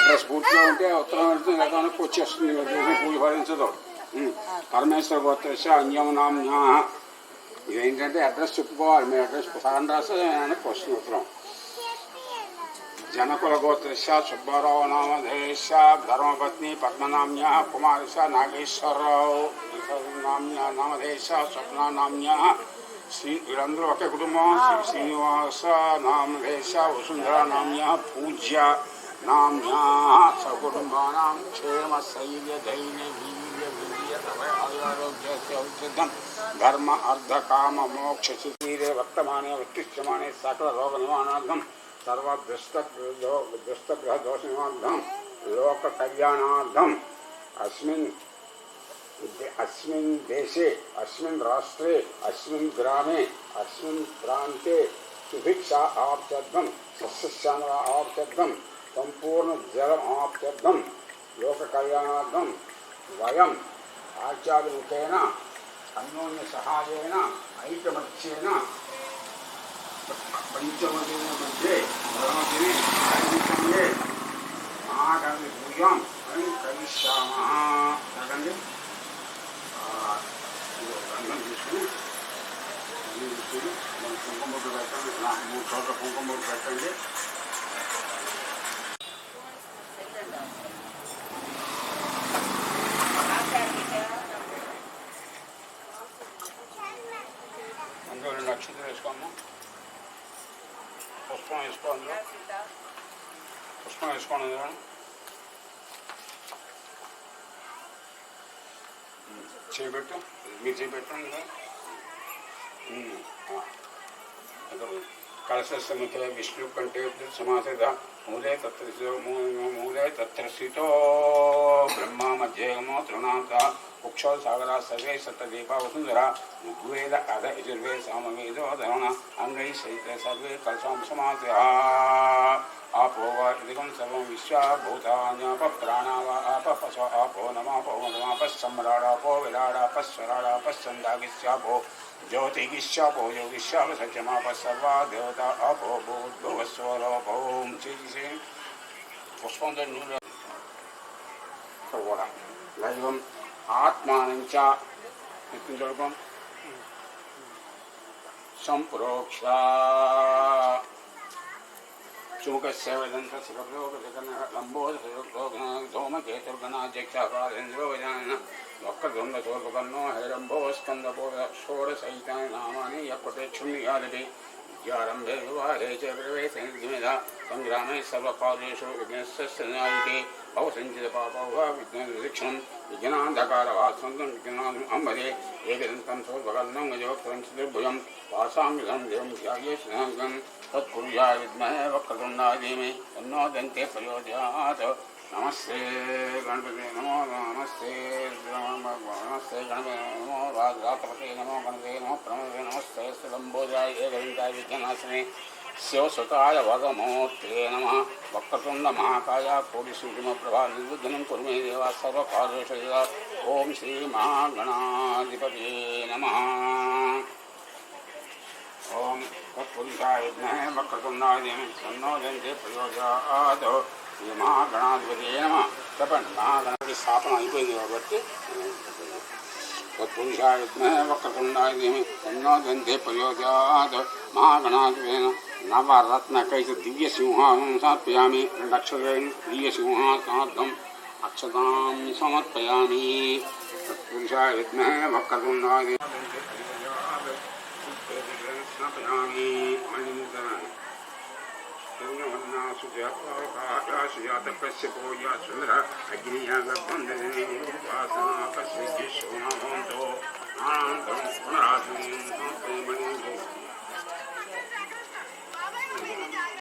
Address పూర్తిగా ఉంటే ఉత్తరం వెళ్తుంది గతానికి వచ్చేస్తుంది పూజ ఫలించదు. పరమేశ్వర గోత్రస్య అన్యం నామ్న్యా. ఇదేంటంటే అడ్రస్ చెప్పుకోవాలి. మీ అడ్రస్ సగం రాస్తే వెనక్కి వస్తుంది ఉత్తరం. जनकुल गोत्रस्य सुब्बाराव नामधेयस्य धर्मपत्नी पद्मनाम्या कुमारस्य नागेश्वरराव नाम्या नामधेयस्य स्वप्ना नाम्या श्री వీరందరూ ఒకే కుటుంబం. శ్రీ శ్రీనివాస నామధేయस्य वसुंधरा नाम्या पूज्य नाम्या सकुटुंबानां क्षेम स्थैर्य धैर्य वीर्य वीर्य आरोग्यम धर्म अर्ध काम मोक्ष चितीरे वर्तमाने उत्तिष्ठमाने सकल रोग निवारणार्थम सर्वदुष्टग्रह दोष निवारणार्थम लोक कल्याणार्थम अस्मिन् देशे अस्मिन् राष्ट्रे अस्मिन् ग्रामे अस्मिन् प्रान्ते सुभिक्षा आप्त्यर्थम सस्यश्यामल आप्त्यर्थम संपूर्ण जलम आप्त्यर्थम लोक कल्याणार्थम वयम आचार्यमुखेन अन्योन्य सहायेन ऐकमत्येन पंचमदिन मध्ये ब्रह्मदिने संगीतमे महागणपति पूजां करिष्यामः. అడగండి. గంధం తీసుకుని కుంకుమ బొట్టు పెట్టండి. 3 చోట్ల కుంకుమ బొట్టు పెట్టండి. అందులో 2 నక్షత్రాలు వేసుకోమ్మా. పుష్పం వేసుకోండి. పుష్పం వేసుకోండి. చేపెట్టు. మీరు చేపెట్టండి. कलशस्य विष्णु कंठे समासित मूले तत्र स्थितो ब्रह्मा मध्ये तृणाता कुक्षौ सागरा सर्वे सप्तदीपा वसुंधरा ऋग्वेद अध यजुर्वेद सामवेदो धरण अंगै सहित सर्वे कलशां समासित आपो वा इदं सर्वं विश्वा भूतान्याप प्राणावा आप पशो आपो नमापो सम्राडापो विराडापस्वराडाप छन्दागिस्यापो ज्योतिगिश्यापो योगिश्याप सत्यमाप सर्वा देवता आपो भूर्भुवस्वरोपौं చేసి పుష్పంతో నూనె కూడా దైవం ఆత్మానంచ ఎత్తించడం సంప్రోక్ష चूकस्यवेदंत लंबोधोमकेतुर्गणाध्यक्षकारेन्द्रो विजान वक्रतुंडशूर्पकर्णो हैरंभो स्कंदपो षोडशैतानि नामानि यपटे क्षुण्यकालिके विद्यारंभे विवाहे च प्रवेशे निर्गमेधा संग्रामे सर्वकार्येषु विघ्नस्य नायके भवसञ्चितपापौ विघ्नविशिक्षणं विघ्नान्धकारवासन्तं विघ्नादम् अम्बरे एकदन्तं शूर्पकर्णं गजवक्त्रं चतुर्भुजं पाशाङ्गं देवं ध्याये स्नेहं तत्पुरुषाय विद्महे वक्रतुण्डाय धीमहि तन्नो दन्ते प्रचोदयात्. नमस्ते गणपते नमो नमस्ते नमस्ते गणपते नमो रातपते नमो गणपते नमो प्रमदे नमस्ते लंबोदराय एकदन्ताय विघ्ननाशिने शिवसुताय वरमूर्ते नमः. वक्रतुण्ड महाकाय कोटिसूर्यप्रभा निर्विघ्नं कुरु मे देवा सर्वकार्येषु ओम श्री महागणाधिपतये नमः. ओम तत्पुरुषाय विद्महे वक्रतुण्डाय धीमहि तन्नो दन्ते प्रचोदयात्. శ్రీ మహాగణాధిపతి నమః. చెప్పండి. మహాగణపతి స్థాపన అయిపోయింది కాబట్టి తత్పురుషాయ విద్మహే వక్రతుండాయ ధీమహి తన్నో దంతే ప్రచోదయాత్. మహాగణాధిపతి నవరత్నకైక దివ్యసింహాసనం సమర్పయామి. 2 అక్షరాలు దివ్యసింహాసనార్థం అక్షతాం సమర్పయామి. తత్పురుషాయ విద్మహే వక్రతుండాయ ధీమహి సమర్పయామి. सुजातकस्य पूजा सुंदर अग्निया गर्भंधने उपासना